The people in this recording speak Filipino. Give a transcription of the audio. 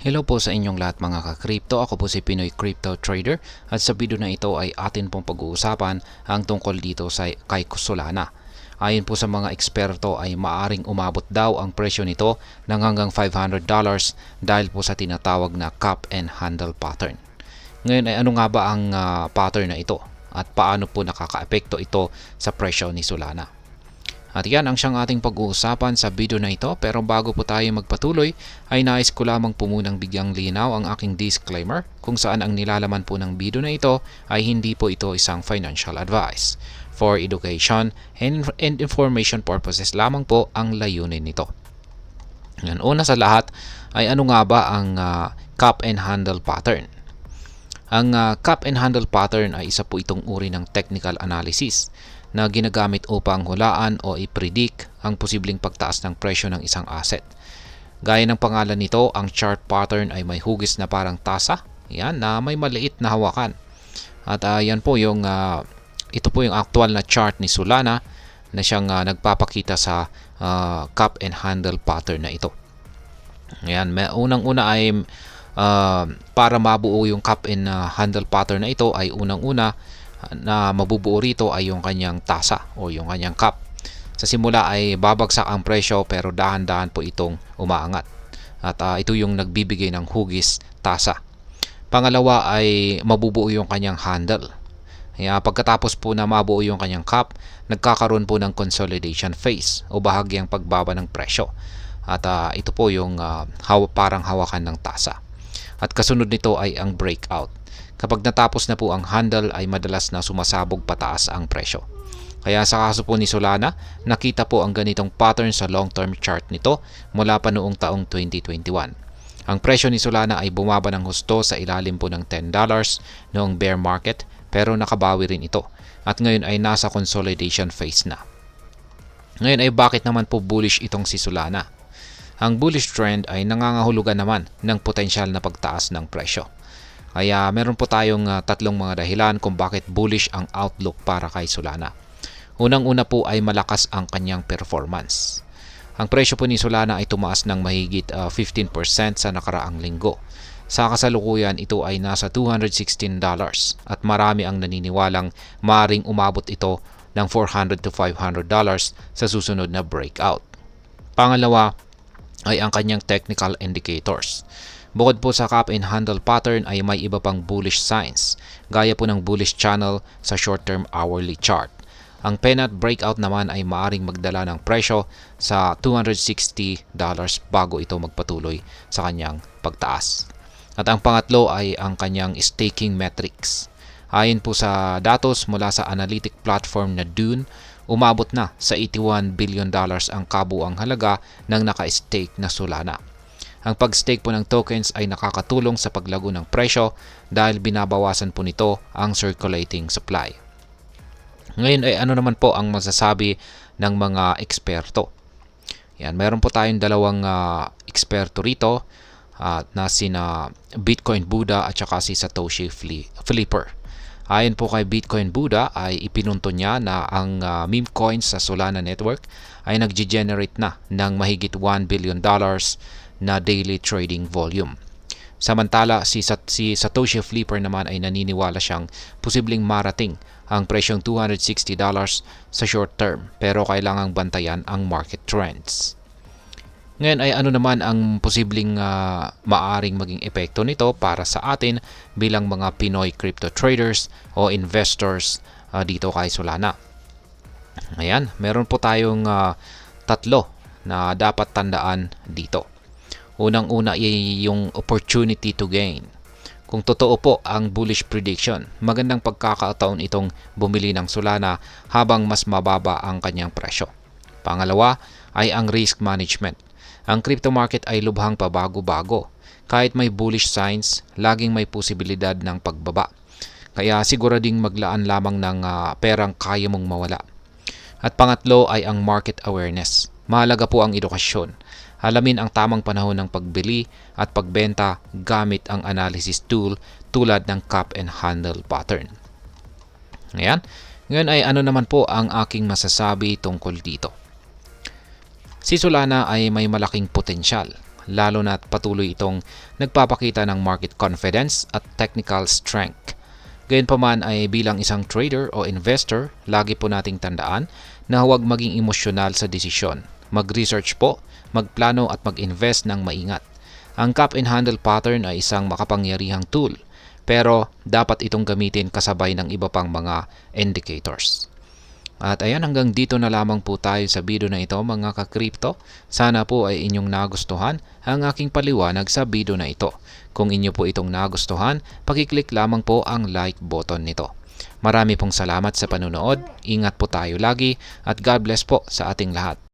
Hello po sa inyong lahat mga ka-crypto. Ako po si Pinoy Crypto Trader at sa video na ito ay atin pong pag-uusapan ang tungkol dito sa kay Solana. Ayon po sa mga eksperto ay maaring umabot daw ang presyo nito ng hanggang $500 dahil po sa tinatawag na cup and handle pattern. Ngayon ay ano nga ba ang pattern na ito at paano po nakakaapekto ito sa presyo ni Solana? At yan ang siyang ating pag-uusapan sa video na ito, pero bago po tayo magpatuloy ay nais ko lamang po munang bigyang linaw ang aking disclaimer kung saan ang nilalaman po ng video na ito ay hindi po ito isang financial advice. For education and information purposes lamang po ang layunin nito. Yan, una sa lahat ay ano nga ba ang cup and handle pattern? Ang cup and handle pattern ay isa po itong uri ng technical analysis na ginagamit upang hulaan o i-predict ang posibleng pagtaas ng presyo ng isang asset. Gaya ng pangalan nito, ang chart pattern ay may hugis na parang tasa, yan, na may maliit na hawakan. At yan po yung ito po yung actual na chart ni Solana na siyang nagpapakita sa cup and handle pattern na ito. Yan, unang-una ay para mabuo yung cup and handle pattern na ito ay unang-una na mabubuo rito ay yung kanyang tasa o yung kanyang cup. Sa simula ay babagsak ang presyo pero dahan-dahan po itong umaangat. At ito yung nagbibigay ng hugis tasa. Pangalawa ay mabubuo yung kanyang handle. Pagkatapos po na mabuo yung kanyang cup, nagkakaroon po ng consolidation phase o bahagyang pagbaba ng presyo. At ito po yung parang hawakan ng tasa. At kasunod nito ay ang breakout. Kapag natapos na po ang handle ay madalas na sumasabog pataas ang presyo. Kaya sa kaso po ni Solana, nakita po ang ganitong pattern sa long-term chart nito mula pa noong taong 2021. Ang presyo ni Solana ay bumaba ng husto sa ilalim po ng $10 noong bear market pero nakabawi rin ito at ngayon ay nasa consolidation phase na. Ngayon ay bakit naman po bullish itong si Solana? Ang bullish trend ay nangangahulugan naman ng potensyal na pagtaas ng presyo. Kaya meron po tayong tatlong mga dahilan kung bakit bullish ang outlook para kay Solana. Unang-una po ay malakas ang kanyang performance. Ang presyo po ni Solana ay tumaas ng mahigit 15% sa nakaraang linggo. Sa kasalukuyan ito ay nasa $216 at marami ang naniniwalang maaaring umabot ito ng $400 to $500 sa susunod na breakout. Pangalawa ay ang kanyang technical indicators. Bukod po sa cup and handle pattern ay may iba pang bullish signs, gaya po ng bullish channel sa short-term hourly chart. Ang pennant breakout naman ay maaring magdala ng presyo sa $260 bago ito magpatuloy sa kanyang pagtaas. At ang pangatlo ay ang kanyang staking metrics. Ayon po sa datos mula sa analytic platform na Dune, umabot na sa $81 billion ang kabuuang halaga ng naka-stake na Solana. Ang pag-stake po ng tokens ay nakakatulong sa paglago ng presyo dahil binabawasan po nito ang circulating supply. Ngayon ay ano naman po ang masasabi ng mga eksperto? Yan, meron po tayong dalawang eksperto rito na sina Bitcoin Buddha at saka si Satoshi Flipper. Ayon po kay Bitcoin Buddha ay ipinunto niya na ang meme coins sa Solana network ay nag-generate na ng mahigit $1 billion na daily trading volume. Samantala si Satoshi Flipper naman ay naniniwala siyang posibleng marating ang presyong $260 sa short term pero kailangang bantayan ang market trends. Ngayon ay ano naman ang posibleng maaring maging epekto nito para sa atin bilang mga Pinoy crypto traders o investors dito kay Solana. Ayan, meron po tayong tatlo na dapat tandaan dito. Unang-una ay yung opportunity to gain. Kung totoo po ang bullish prediction, magandang pagkakataon itong bumili ng Solana habang mas mababa ang kanyang presyo. Pangalawa ay ang risk management. Ang crypto market ay lubhang pabago-bago. Kahit may bullish signs, laging may posibilidad ng pagbaba. Kaya sigurading maglaan lamang ng perang kaya mong mawala. At pangatlo ay ang market awareness. Mahalaga po ang edukasyon. Alamin ang tamang panahon ng pagbili at pagbenta gamit ang analysis tool tulad ng cup and handle pattern. Ngayon ay ano naman po ang aking masasabi tungkol dito. Si Solana ay may malaking potensyal. lalo na patuloy itong nagpapakita ng market confidence at technical strength. Gayunpaman ay bilang isang trader o investor, lagi po nating tandaan na huwag maging emosyonal sa desisyon. Mag-research po, magplano at mag-invest ng maingat. Ang cup and handle pattern ay isang makapangyarihang tool, pero dapat itong gamitin kasabay ng iba pang mga indicators. At ayan, hanggang dito na lamang po tayo sa video na ito mga ka-crypto. Sana po ay inyong nagustuhan ang aking paliwanag sa video na ito. Kung inyo po itong nagustuhan, pakiclick lamang po ang like button nito. Marami pong salamat sa panunood, ingat po tayo lagi at God bless po sa ating lahat.